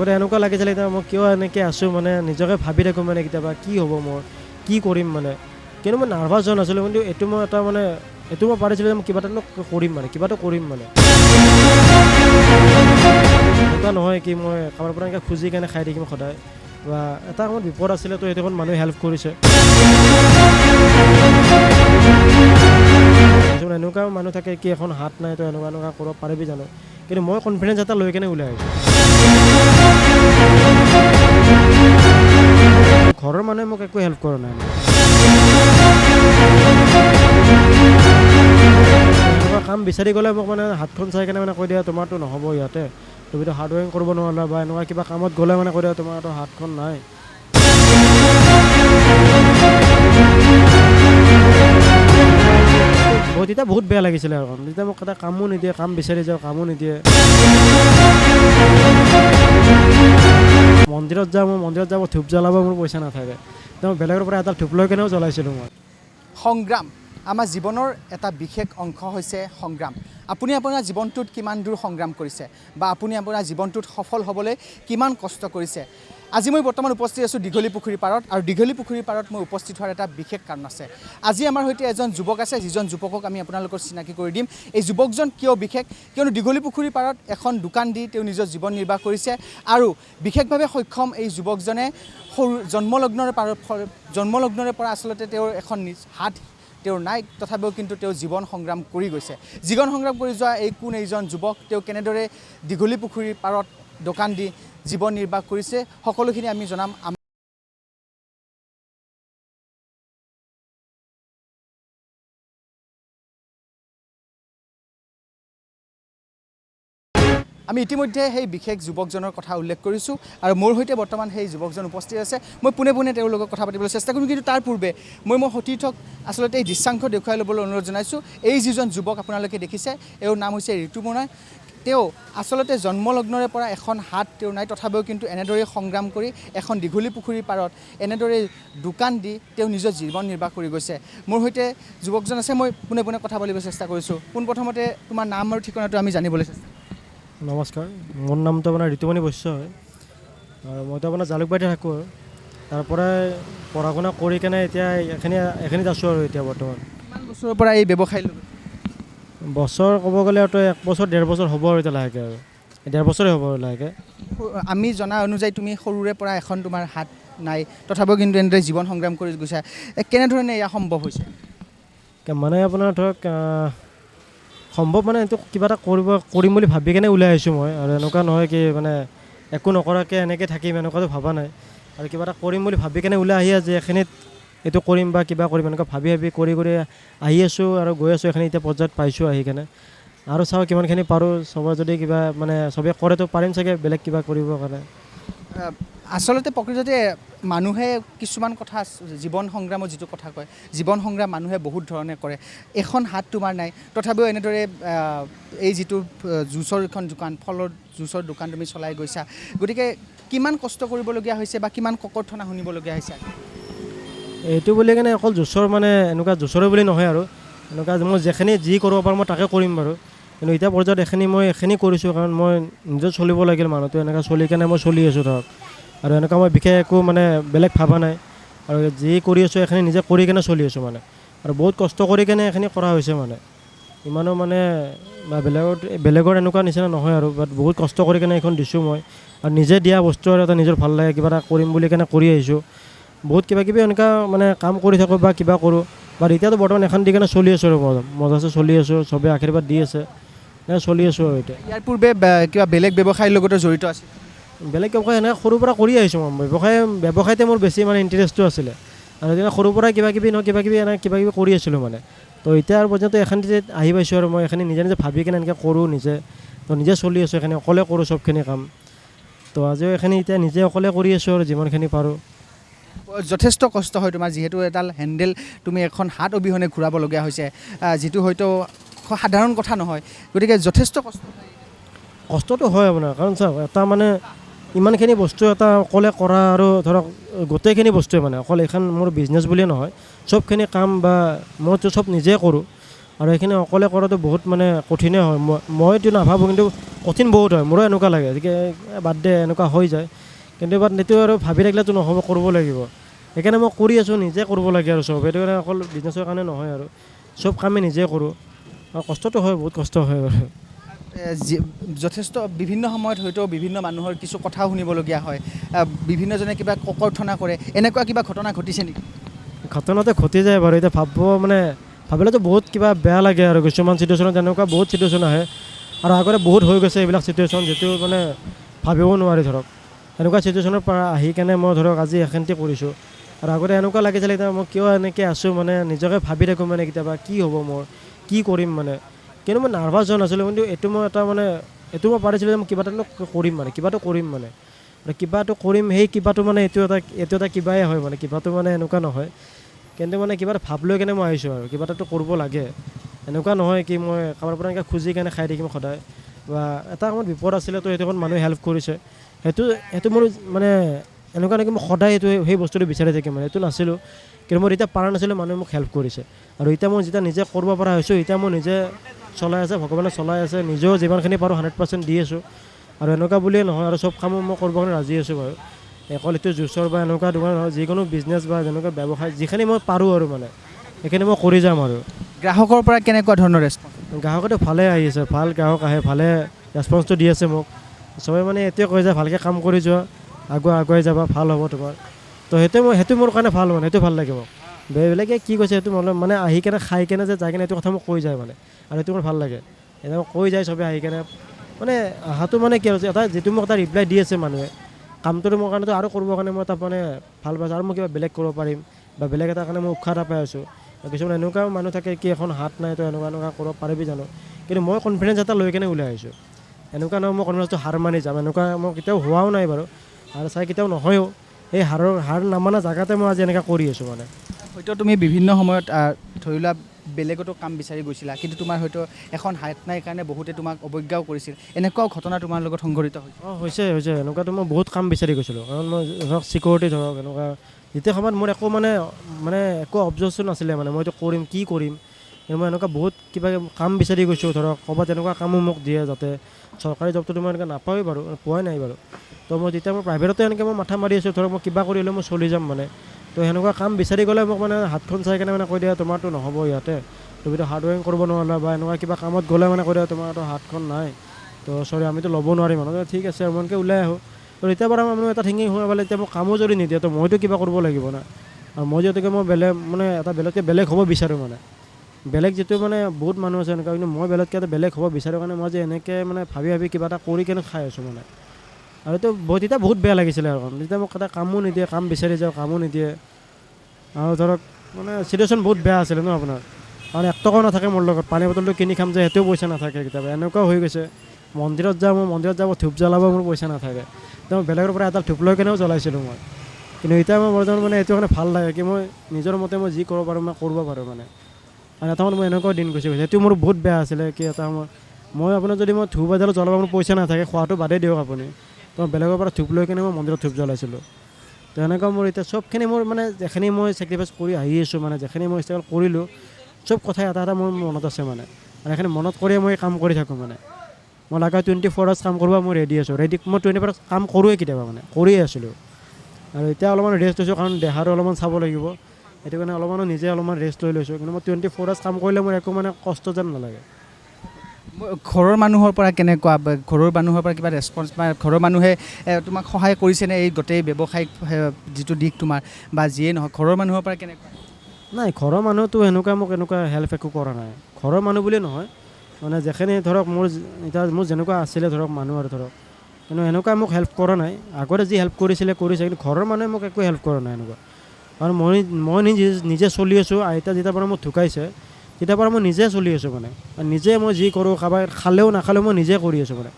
আগতে এনেকুৱা লাগিছিলে এতিয়া মই কিয় এনেকৈ আছোঁ মানে নিজকে ভাবি থাকোঁ মানে কেতিয়াবা কি হ'ব মোৰ কি কৰিম মানে কিন্তু মই নাৰ্ভাছ হোৱা নাছিলোঁ কিন্তু এইটো মই এটা মানে এইটো মই পাৰিছিলোঁ যে মই কিবা এটা কৰিম মানে কিবা এটা কৰিম মানে এনেকুৱা নহয় কি মই কাৰোবাৰ পৰা এনেকৈ খুজি কেনে খাই থাকিম সদায় বা এটা সময়ত বিপদ আছিলে তো সেইটো সময়ত মানুহে হেল্প কৰিছে কিছুমান এনেকুৱা মানুহ থাকে কি এখন হাত নাই তো এনেকুৱা এনেকুৱা কৰিব পাৰিবি জানো কিন্তু মই কনফিডেঞ্চ এটা লৈ কেনে ওলাই আহিছোঁ ঘৰৰ মানুহে মোক একো হেল্প কৰা নাই এনেকুৱা কাম বিচাৰি গ'লে মোক মানে হাতখন চাই কেনে মানে কৈ দিয়া তোমাৰতো নহ'ব ইয়াতে তুমিতো হাৰ্ড ৱৰ্কিং কৰিব নোৱাৰা বা এনেকুৱা কিবা কামত গ'লে মানে কৈ দিয়া তোমাৰতো হাতখন নাই তেতিয়া বহুত বেয়া লাগিছিলে আৰু তেতিয়া মোক এটা কামো নিদিয়ে কাম বিচাৰি যাওঁ কামো নিদিয়ে মন্দিৰত যাওঁ ধূপ জ্বলাব মোৰ পইচা নাথাকে তেওঁ বেলেগৰ পৰা এটা ধূপ লৈ কেনেও জ্বলাইছিলোঁ মই সংগ্ৰাম আমাৰ জীৱনৰ এটা বিশেষ অংশ হৈছে সংগ্ৰাম আপুনি আপোনাৰ জীৱনটোত কিমান দূৰ সংগ্ৰাম কৰিছে বা আপুনি আপোনাৰ জীৱনটোত সফল হ'বলৈ কিমান কষ্ট কৰিছে আজি মই বৰ্তমান উপস্থিত আছোঁ দীঘলী পুখুৰী পাৰত আৰু দীঘলী পুখুৰী পাৰত মই উপস্থিত হোৱাৰ এটা বিশেষ কাৰণ আছে আজি আমাৰ সৈতে এজন যুৱক আছে যিজন যুৱকক আমি আপোনালোকৰ চিনাকি কৰি দিম এই যুৱকজন কিয় বিশেষ কিয়নো দীঘলী পুখুৰী পাৰত এখন দোকান দি তেওঁ নিজৰ জীৱন নিৰ্বাহ কৰিছে আৰু বিশেষভাৱে সক্ষম এই যুৱকজনে সৰু জন্মলগ্নৰে পৰা আচলতে তেওঁৰ এখন হাত তেওঁৰ নাই তথাপিও কিন্তু তেওঁ জীৱন সংগ্ৰাম কৰি গৈছে জীৱন সংগ্ৰাম কৰি যোৱা এই কোন এইজন যুৱক তেওঁ কেনেদৰে দীঘলী পুখুৰীৰ পাৰত দোকান দি জীৱন নিৰ্বাহ কৰিছে সকলোখিনি আমি জনাম আমি ইতিমধ্যে সেই বিশেষ যুৱকজনৰ কথা উল্লেখ কৰিছোঁ আৰু মোৰ সৈতে বৰ্তমান সেই যুৱকজন উপস্থিত আছে মই পোনে পোনে তেওঁৰ লগত কথা পাতিবলৈ চেষ্টা কৰিম কিন্তু তাৰ পূৰ্বে মই মোৰ সতীৰ্থক আচলতে এই দৃশ্যাংশ দেখুৱাই ল'বলৈ অনুৰোধ জনাইছোঁ এই যিজন যুৱক আপোনালোকে দেখিছে এওঁৰ নাম হৈছে ঋতুমণি তেওঁ আচলতে জন্মলগ্নৰে পৰা এখন হাত তেওঁ নাই তথাপিও কিন্তু এনেদৰে সংগ্ৰাম কৰি এখন দীঘলী পুখুৰীৰ পাৰত এনেদৰে দোকান দি তেওঁ নিজৰ জীৱন নিৰ্বাহ কৰি গৈছে মোৰ সৈতে যুৱকজন আছে মই পোনে পোনে কথা পাতিবলৈ চেষ্টা কৰিছোঁ পোনপ্ৰথমতে তোমাৰ নাম আৰু ঠিকনাটো আমি জানিবলৈ চেষ্টা নমস্কাৰ মোৰ নামটো আপোনাৰ ঋতুমণি বৈশ্য হয় আৰু মইতো আপোনাৰ জালুকবাৰীতে থাকোঁ আৰু তাৰ পৰাই পঢ়া শুনা কৰি কেনে এতিয়া এইখিনিত আছোঁ আৰু এতিয়া বৰ্তমান কিমান বছৰৰ পৰা এই ব্যৱসায় বছৰ ক'ব গ'লে আৰু 1 বছৰ 1.5 বছৰ হ'ব আৰু এতিয়া লাহেকৈ আৰু 1.5 বছৰে হ'ব আৰু লাহেকৈ আমি জনা অনুযায়ী তুমি সৰুৰে পৰা এখন তোমাৰ হাত নাই তথাপিও কিন্তু এনেদৰে জীৱন সংগ্ৰাম কৰি গৈছা কেনেধৰণে এয়া সম্ভৱ হৈছে মানে আপোনাৰ ধৰক সম্ভৱ মানে এইটো কিবা এটা কৰিম বুলি ভাবি কেনে ওলাই আহিছোঁ মই আৰু এনেকুৱা নহয় কি মানে একো নকৰাকৈ এনেকৈ থাকিম এনেকুৱাতো ভবা নাই আৰু কিবা এটা কৰিম বুলি ভাবি কেনে ওলাই আহি আছে এইখিনিত এইটো কৰিম বা কিবা কৰিম এনেকুৱা ভাবি কৰি আহি আছোঁ আৰু গৈ আছোঁ এইখিনি এতিয়া পৰ্যায়ত পাইছোঁ আহি কেনে আৰু চাওঁ কিমানখিনি পাৰোঁ চবৰ যদি কিবা মানে চবেই কৰেতো পাৰিম চাগে বেলেগ কিবা কৰিবৰ কাৰণে আচলতে প্ৰকৃততে মানুহে কিছুমান কথা জীৱন সংগ্ৰামৰ যিটো কথা কয় জীৱন সংগ্ৰাম মানুহে বহুত ধৰণে কৰে এখন হাত তোমাৰ নাই তথাপিও এনেদৰে এই যিটো জুচৰ এখন দোকান ফলৰ জুচৰ দোকান তুমি চলাই গৈছা গতিকে কিমান কষ্ট কৰিবলগীয়া হৈছে বা কিমান ককৰ্থনা শুনিবলগীয়া হৈছে এইটো বুলি কেনে অকল জুচৰ মানে এনেকুৱা জুচৰে বুলি নহয় আৰু এনেকুৱা মই যিখিনি যি কৰিব পাৰোঁ মই তাকে কৰিম বাৰু কিন্তু এতিয়া পৰ্যায়ত এইখিনি কৰিছোঁ কাৰণ মই নিজে চলিব লাগিল মানুহটো এনেকৈ চলি কেনে মই চলি আছোঁ ধৰক আৰু এনেকুৱা মই বিশেষ একো মানে বেলেগ ভাবা নাই আৰু যি কৰি আছোঁ এইখিনি নিজে কৰি কেনে চলি আছোঁ মানে আৰু বহুত কষ্ট কৰি কেনে এইখিনি কৰা হৈছে মানে ইমানো মানে বা বেলেগৰ এনেকুৱা নিচিনা নহয় আৰু বাট বহুত কষ্ট কৰি কেনে এইখন দিছোঁ মই আৰু নিজে দিয়া বস্তু আৰু এটা নিজৰ ভাল লাগে কিবা এটা কৰিম বুলি কেনে কৰি আহিছোঁ বহুত কিবাকিবি এনেকুৱা মানে কাম কৰি থাকোঁ বা কিবা কৰোঁ বাট এতিয়াতো বৰ্তমান এখন দি কেনে চলি আছোঁ আৰু মজাছে চলি আছোঁ চবেই আশীৰ্বাদ দি আছে চলি আছোঁ আৰু এতিয়া ইয়াৰ পূৰ্বে কিবা বেলেগ ব্যৱসায়ৰ লগতে জড়িত আছে বেলেগ ব্যৱসায় এনেকৈ সৰুৰ পৰা কৰি আহিছোঁ মই ব্যৱসায়তে মোৰ বেছি মানে ইণ্টাৰেষ্টটো আছিলে আৰু এতিয়া সৰুৰ পৰাই কিবাকিবি কৰি আছিলোঁ মানে তো এতিয়া আৰু পৰ্যন্ত এখানিতে আহি পাইছোঁ আৰু মই এখানি নিজে ভাবি কেনে এনেকৈ কৰোঁ নিজে চলি আছোঁ এখানি অকলে কৰোঁ চবখিনি কাম তো আজিও এখানি এতিয়া নিজে অকলে কৰি আছোঁ আৰু যিমানখিনি পাৰোঁ যথেষ্ট কষ্ট হয় তোমাৰ যিহেতু এডাল হেণ্ডেল তুমি এখন হাত অবিহনে ঘূৰাবলগীয়া হৈছে যিটো হয়তো সাধাৰণ কথা নহয় গতিকে যথেষ্ট কষ্টটো হয় আপোনাৰ কাৰণ চাওক এটা মানে ইমানখিনি বস্তু এটা অকলে কৰা আৰু ধৰক গোটেইখিনি বস্তুৱে মানে অকল এইখন মোৰ বিজনেছ বুলিয়ে নহয় চবখিনি কাম বা মইতো চব নিজে কৰোঁ আৰু এইখিনি অকলে কৰাটো বহুত মানে কঠিনেই হয় মইতো নাভাবোঁ কিন্তু কঠিন বহুত হয় মোৰো এনেকুৱা লাগে গতিকে বাদ দে এনেকুৱা হৈ যায় কিন্তু বাট এইটো আৰু ভাবি থাকিলেতো নহ'ব কৰিব লাগিব সেইকাৰণে মই কৰি আছোঁ নিজে কৰিব লাগে আৰু চব সেইটো কাৰণে অকল বিজনেছৰ কাৰণে নহয় আৰু চব কামেই নিজে কৰোঁ আৰু কষ্টটো হয় বহুত কষ্ট হয় বাৰু যথেষ্ট বিভিন্ন সময়ত হয়তো বিভিন্ন মানুহৰ কিছু কথাও শুনিবলগীয়া হয় বিভিন্নজনে কিবা ককৰ্থনা কৰে এনেকুৱা কিবা ঘটনা ঘটিছে নেকি ঘটনাটো ঘটি যায় বাৰু এতিয়া ভাবিলেতো বহুত কিবা বেয়া লাগে আৰু কিছুমান চিটুৱেশ্যনত এনেকুৱা বহুত চিটুৱেশ্যন আহে আৰু আগতে বহুত হৈ গৈছে এইবিলাক চিটুৱেশ্যন যিটো মানে ভাবিব নোৱাৰি ধৰক এনেকুৱা চিটুৱেশ্যনৰ পৰা আহি কেনে মই ধৰক আজি এখেন্তি কৰিছোঁ আৰু আগতে এনেকুৱা লাগিছিলে এতিয়া মই কিয় এনেকৈ আছোঁ মানে নিজকে ভাবি থাকোঁ মানে কেতিয়াবা কি হ'ব মোৰ কি কৰিম মানে কিন্তু মই নাৰ্ভাছ হোৱা নাছিলোঁ কিন্তু এইটো মই পাৰিছিলোঁ যে মই কিবা এটা কৰিম মানে কিবাটো কৰিম মানে কিবাটো কৰিম সেই কিবাটো মানে এইটো এটা কিবাই হয় মানে কিবাটো মানে এনেকুৱা নহয় কিন্তু মানে কিবা এটা ভাব লৈ কেনে মই আহিছোঁ আৰু কিবা এটাতো কৰিব লাগে এনেকুৱা নহয় কি মই কাৰোবাৰ পৰা এনেকৈ খুজি কেনে খাই থাকিম সদায় বা এটা সময়ত বিপদ আছিলে তো সেইটো সময়ত মানুহে হেল্প কৰিছে সেইটো মোৰ মানে এনেকুৱা নেকি মই সদায় সেই বস্তুটো বিচাৰি থাকিম মানে এইটো নাছিলোঁ কিন্তু মই এতিয়া পৰা নাছিলোঁ মানুহে মোক হেল্প কৰিছে আৰু এতিয়া মই যেতিয়া নিজে কৰিব পৰা হৈছোঁ এতিয়া মই নিজে চলাই আছে ভগৱানে চলাই আছে নিজেও যিমানখিনি পাৰোঁ 100% দি আছোঁ আৰু এনেকুৱা বুলিয়ে নহয় আৰু চব কামো মই কৰিব কাৰণে ৰাজি আছোঁ বাৰু অকল এইটো জুচৰ বা এনেকুৱা দোকান নহয় যিকোনো বিজনেছ বা যেনেকুৱা ব্যৱসায় যিখিনি মই পাৰোঁ আৰু মানে সেইখিনি মই কৰি যাম আৰু গ্ৰাহকৰ পৰা কেনেকুৱা ধৰণৰ ৰেচপঞ্চ গ্ৰাহকেতো ভালে আহি আছে ভাল গ্ৰাহক আহে ভালে ৰেচপঞ্চটো দি আছে মোক চবে মানে এইটোৱে কয় যে ভালকৈ কাম কৰি যোৱা আগুৱাই যাবা ভাল হ'ব তোমাৰ তো সেইটো মোৰ কাৰণে ভাল মানে সেইটো ভাল লাগে মোক বেলেগে কি কৈছে সেইটো মানে আহি কেনে খাই কেনে যে যাই কেনে এইটো কথা মোক কৈ যায় মানে আৰু সেইটো মোৰ ভাল লাগে এতিয়া মোক কৈ যায় চবে আহি কেনে মানে অহাটো মানে কি হৈছে এটা যিটো মোক এটা ৰিপ্লাই দি আছে মানুহে কামটোতো মোৰ কাৰণেতো আৰু কৰিবৰ কাৰণে মই এটা মানে ভাল পাইছোঁ আৰু মই কিবা বেলেগ কৰিব পাৰিম বা বেলেগ এটা কাৰণে মই উৎসাহ এটা পাই আছোঁ কিছুমান এনেকুৱাও মানুহ থাকে কি এখন হাত নাই তো এনেকুৱা কৰিব পাৰিবি জানো কিন্তু মই কনফিডেঞ্চ এটা লৈ কেনে ওলাই আহিছোঁ এনেকুৱা নহয় মই কনফিডেঞ্চটো হাৰ মানি যাম এনেকুৱা মই কেতিয়াও হোৱাও নাই বাৰু আৰু চাই কেতিয়াও নহয়ও এই হাৰ নামানা জেগাতে মই আজি এনেকৈ কৰি আছোঁ মানে হয়তো তুমি বিভিন্ন সময়ত ধৰি লোৱা বেলেগতো কাম বিচাৰি গৈছিলা কিন্তু তোমাৰ হয়তো এখন হাত নাই কাৰণে বহুতে তোমাক অৱজ্ঞাও কৰিছিল এনেকুৱাও ঘটনা তোমাৰ লগত সংঘটিত হৈছে হৈছে এনেকুৱাতো মই বহুত কাম বিচাৰি গৈছিলোঁ কাৰণ মই ধৰক চিকিউৰিটি ধৰক এনেকুৱা যেতিয়া সময়ত মোৰ একো মানে একো অবজেকশ্যন নাছিলে মানে মই এইটো কৰিম কি কৰিম কিন্তু মই এনেকুৱা বহুত কিবা কাম বিচাৰি গৈছোঁ ধৰক ক'ৰবাত তেনেকুৱা কামো মোক দিয়ে যাতে চৰকাৰী জবটোতো মই এনেকৈ নাপাওঁৱেই বাৰু পোৱাই নাই বাৰু তো মই যেতিয়া মই প্ৰাইভেটতে এনেকৈ মই মাথা মাৰি আছোঁ ধৰক মই কিবা কৰি হ'লেও মই চলি যাম মানে তো সেনেকুৱা কাম বিচাৰি গ'লে মোক মানে হাতখন চাই কেনে মানে কৈ দিয়ে তোমাৰতো নহ'ব ইয়াতে তুমিতো হাৰ্ড ৱৰ্কিং কৰিব নোৱাৰিলা বা এনেকুৱা কিবা কামত গ'লে মানে কৈ দিয়ে তোমাৰতো হাতখন নাই তো চৰি আমিতো ল'ব নোৱাৰিম মানুহ ঠিক আছে মই এনেকৈ ওলাই আহোঁ তো এতিয়া বাৰু মানুহ এটা থিংকিং হোৱা পালে এতিয়া মোক কামো যদি নিদিয়ে তো মইতো কিবা কৰিব লাগিব না আৰু মই যিহেতুকে মই বেলেগ হ'ব বিচাৰোঁ মানে বেলেগ যিটো মানে বহুত মানুহ আছে এনেকুৱা কিন্তু মই বেলেগকৈ এটা বেলেগ হ'ব বিচাৰোঁ কাৰণে মই যে এনেকৈ মানে ভাবি কিবা এটা কৰি কেনে খাই আছোঁ মানে আৰু তেতিয়া বহুত বেয়া লাগিছিলে আৰু তেতিয়া মোক এটা কামো নিদিয়ে কাম বিচাৰি যাওঁ কামো নিদিয়ে আৰু ধৰক মানে চিটুৱেশ্যন বহুত বেয়া আছিলে ন আপোনাৰ কাৰণ 1 টকাও নাথাকে মোৰ লগত পানী বটলটো কিনি খাম যে সেইটোও পইচা নাথাকে কেতিয়াবা এনেকুৱাও হৈ গৈছে মন্দিৰত যাব ধূপ জ্বলাব মোৰ পইচা নাথাকে তো বেলেগৰ পৰা এটা ধূপ লৈ কেনেও জ্বলাইছিলোঁ মই কিন্তু এতিয়া মই বৰ্তমান মানে এইটো কাৰণে ভাল লাগে কি মই নিজৰ মতে মই যি কৰিব পাৰোঁ মই কৰিব পাৰোঁ মানে আৰু এটা সময়ত মই এনেকুৱাও দিন গুচি গৈছে সেইটো মোৰ বহুত বেয়া আছিলে কি এটা সময়ত মই আপোনাৰ যদি মই ধূপ এডালো জ্বলাব মোৰ পইচা নাথাকে খোৱাটো বাদেই দিয়ক আপুনি তো বেলেগৰ পৰা ধূপ লৈ কেনে মই মন্দিৰত ধূপ জ্বলাইছিলোঁ তো এনেকুৱা মোৰ এতিয়া চবখিনি মোৰ মানে যেখিনি মই চেক্ৰিফাইচ কৰি আহি আছোঁ মানে যেখিনি মই ষ্ট্ৰাগল কৰিলোঁ চব কথা এটা মোৰ মনত আছে মানে আৰু সেইখিনি মনত কৰিয়ে মই কাম কৰি থাকোঁ মানে মই লগা 24 আৱাৰ্ছ কাম কৰিব মই ৰেডি আছোঁ মই 24 আৱাৰ্ছ কাম কৰোঁৱে কেতিয়াবা মানে কৰিয়ে আছিলোঁ আৰু এতিয়া অলপমান ৰেষ্ট লৈছোঁ কাৰণ দেহাটো অলপমান চাব লাগিব সেইটো কাৰণে নিজে অলপমান ৰেষ্ট লৈ লৈছোঁ কিন্তু মই 24 আৱাৰ্ছ কাম কৰিলে মোৰ একো মানে কষ্ট যেন নালাগে ঘৰৰ মানুহৰ পৰা কেনেকুৱা ঘৰৰ মানুহৰ পৰা কিবা ৰেচপঞ্চ বা ঘৰৰ মানুহে তোমাক সহায় কৰিছেনে এই গোটেই ব্যৱসায়িক যিটো দিশ তোমাৰ বা যিয়ে নহওক ঘৰৰ মানুহৰ পৰা কেনেকুৱা নাই ঘৰৰ মানুহতো মোক এনেকুৱা হেল্প একো কৰা নাই ঘৰৰ মানুহ বুলিয়ে নহয় মানে যেখিনি ধৰক মোৰ যেনেকুৱা আছিলে ধৰক মানুহ আৰু ধৰক কিন্তু এনেকুৱা মোক হেল্প কৰা নাই আগতে যি হেল্প কৰিছে কিন্তু ঘৰৰ মানুহে মোক একো হেল্প কৰা নাই এনেকুৱা কাৰণ মই নিজে চলি আছোঁ আইতা যেতিয়াৰ পৰা মোক ঢুকাইছে তেতিয়াৰ পৰা মই নিজে চলি আছোঁ মানে নিজে মই যি কৰোঁ কাৰোবাৰ খালেও নাখালেও মই নিজে কৰি আছোঁ মানে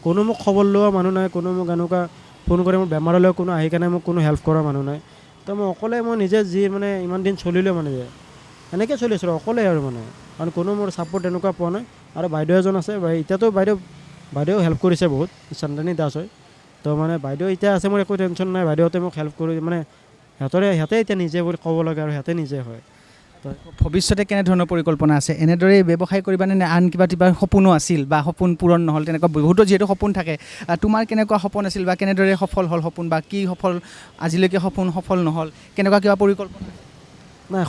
কোনো মোক খবৰ লোৱা মানুহ নাই কোনো মোক এনেকুৱা ফোন কৰি মোৰ বেমাৰ হ'লেও কোনো আহি কেনে মোক কোনো হেল্প কৰা মানুহ নাই তো মই নিজে যি মানে ইমান দিন চলিলোঁ মানে যে এনেকৈ চলি আছোঁ অকলে আৰু মানে কাৰণ কোনো মোৰ ছাপৰ্ট এনেকুৱা পোৱা নাই আৰু বাইদেউ এজন আছে এতিয়াতো বাইদেউ হেল্প কৰিছে বহুত চন্দনী দাস হয় তো মানে বাইদেউ এতিয়া আছে মোৰ একো টেনশ্যন নাই বাইদেউহঁতে মোক হেল্প কৰি মানে সিহঁতে এতিয়া নিজে বুলি ক'ব লাগে আৰু সিহঁতে নিজে হয় ভৱিষ্যতে কেনেধৰণৰ পৰিকল্পনা আছে এনেদৰে ব্যৱসায় কৰিবানে নে আন কিবা সপোনো আছিল বা সপোন পূৰণ নহ'ল তেনেকুৱা বহুতো যিহেতু সপোন থাকে তোমাৰ কেনেকুৱা সপোন আছিল বা কেনেদৰে সফল হ'ল সপোন বা কি আজিলৈকে সপোন সফল নহ'ল কেনেকুৱা কিবা পৰিকল্পনা নাই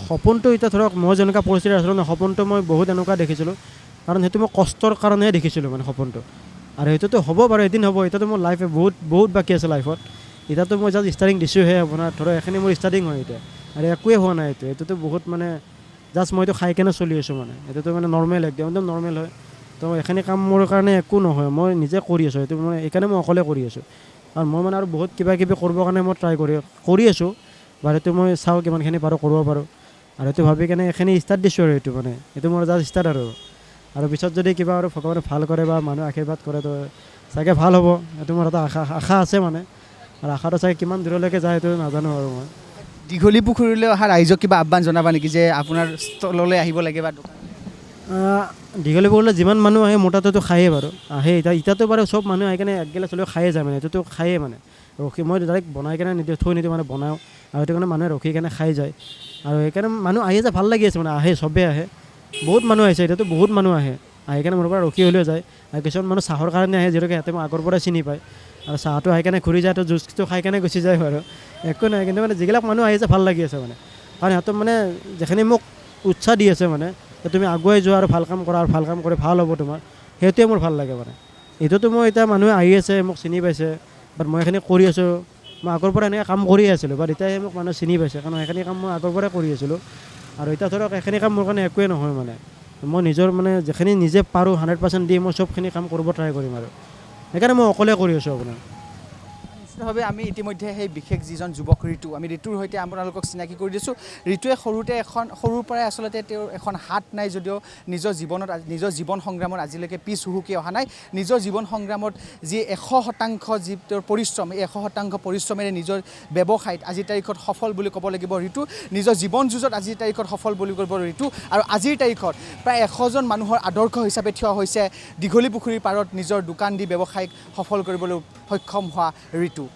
সপোনটো এতিয়া ধৰক মই যেনেকুৱা পৰিস্থিতি আছিলোঁ ন সপোনটো মই বহুত এনেকুৱা দেখিছিলোঁ কাৰণ সেইটো মই কষ্টৰ কাৰণেহে দেখিছিলোঁ মানে সপোনটো আৰু সেইটোতো হ'ব বাৰু এদিন হ'ব এতিয়াতো মোৰ লাইফ বহুত বাকী আছে লাইফত এতিয়াতো মই জাষ্ট ষ্টাৰ্টিং দিছোঁহে আপোনাৰ ধৰক এইখিনি মোৰ ষ্টাৰ্টিং হয় এতিয়া আৰু একোৱে হোৱা নাই এইটোতো বহুত মানে জাষ্ট মইতো খাই কেনে চলি আছোঁ মানে এইটোতো মানে নৰ্মেল একদম নৰ্মেল হয় তো এইখিনি কাম মোৰ কাৰণে একো নহয় মই নিজে কৰি আছোঁ এইটো মই এইকাৰণে মই অকলে কৰি আছোঁ আৰু মই মানে আৰু বহুত কিবা কিবি কৰিবৰ কাৰণে মই ট্ৰাই কৰি আছোঁ বাৰু এইটো মই চাওঁ কিমানখিনি পাৰোঁ কৰিব পাৰোঁ আৰু এইটো ভাবি কেনে এইখিনি ষ্টাৰ্ট দিছোঁ আৰু এইটো মানে এইটো মোৰ জাষ্ট ষ্টাৰ্ট আৰু পিছত যদি কিবা আৰু ভগৱানে ভাল কৰে বা মানুহে আশীৰ্বাদ কৰে তো চাগে ভাল হ'ব এইটো মোৰ এটা আশা আছে মানে আৰু আশাটো চাগে কিমান দূৰলৈকে যায় সেইটো নাজানো আৰু মই দীঘলী পুখুৰীলৈ অহা ৰাইজক কিবা আহ্বান জনাবা নেকি যে আপোনাৰ ষ্টললৈ আহিব লাগে বা দোকান দীঘলী পুখুৰীলৈ যিমান মানুহ আহে মোৰ তাতেতো খায়েই বাৰু আহে এতিয়াতো বাৰু চব মানুহ আহি কেনে এক গিলাচ হ'লেও খায়ে যায় মানে এইটোতো খায়েই মানে ৰখি মই ডাইৰেক্ট বনাই কেনে নিদিওঁ থৈ নিদিওঁ মানে বনাওঁ আৰু সেইটো কাৰণে মানুহে ৰখি কেনে খাই যায় আৰু সেইকাৰণে মানুহ আহি আছে ভাল লাগি আছে মানে আহে চবেই আহে বহুত মানুহ আহিছে এতিয়াতো বহুত মানুহ আহি কেনে মোৰ পৰা ৰখি হ'লেও যায় আৰু কিছুমান মানুহ চাহৰ কাৰণে আহে যিহেতুকে সিহঁতে মই আগৰ পৰাই চিনি পায় আৰু চাহটো আহি কেনে ঘূৰি যায় তো জুচটো খাই কেনে গুচি যায় বাৰু একো নাই কিন্তু মানে যিবিলাক মানুহ আহিছে ভাল লাগি আছে মানে কাৰণ সিহঁতৰ মানে যিখিনি মোক উৎসাহ দি আছে মানে তুমি আগুৱাই যোৱা আৰু ভাল কাম কৰা আৰু ভাল কাম কৰি ভাল হ'ব তোমাৰ সেইটোৱে মোৰ ভাল লাগে মানে এইটোতো মই এতিয়া মানুহে আহি আছে মোক চিনি পাইছে বাট মই এইখিনি কৰি আছোঁ মই আগৰ পৰা এনেকৈ কাম কৰিয়ে আছিলোঁ বাট এতিয়াহে মোক মানুহে চিনি পাইছে কাৰণ সেইখিনি কাম মই আগৰ পৰাই কৰি আছিলোঁ আৰু এতিয়া ধৰক এইখিনি কাম মোৰ কাৰণে একোৱেই নহয় মানে মই নিজৰ মানে যিখিনি নিজে পাৰোঁ 100% দি মই চবখিনি কাম কৰিব ট্ৰাই কৰিম আৰু সেইকাৰণে মই অকলে কৰি আছোঁ আপোনাৰ নিশ্চিতভাৱে আমি ইতিমধ্যে সেই বিশেষ যিজন যুৱক ঋতু আমি ঋতুৰ সৈতে আপোনালোকক চিনাকি কৰি দিছোঁ ঋতুৱে সৰুৰ পৰাই আচলতে তেওঁৰ এখন হাত নাই যদিও নিজৰ জীৱন সংগ্ৰামত আজিলৈকে পিছ হুহুকি অহা নাই নিজৰ জীৱন সংগ্ৰামত যি 100% যি তেওঁৰ পৰিশ্ৰম এই 100% পৰিশ্ৰমেৰে নিজৰ ব্যৱসায়ত আজিৰ তাৰিখত সফল বুলি ক'ব লাগিব ঋতু নিজৰ জীৱন যুঁজত আজিৰ তাৰিখত সফল বুলি ক'ব ঋতু আৰু আজিৰ তাৰিখত প্ৰায় 100জন মানুহৰ আদৰ্শ হিচাপে থিয় হৈছে দীঘলী পুখুৰীৰ পাৰত নিজৰ দোকান দি ব্যৱসায়িক সফল কৰিবলৈ সক্ষম হোৱা ঋতু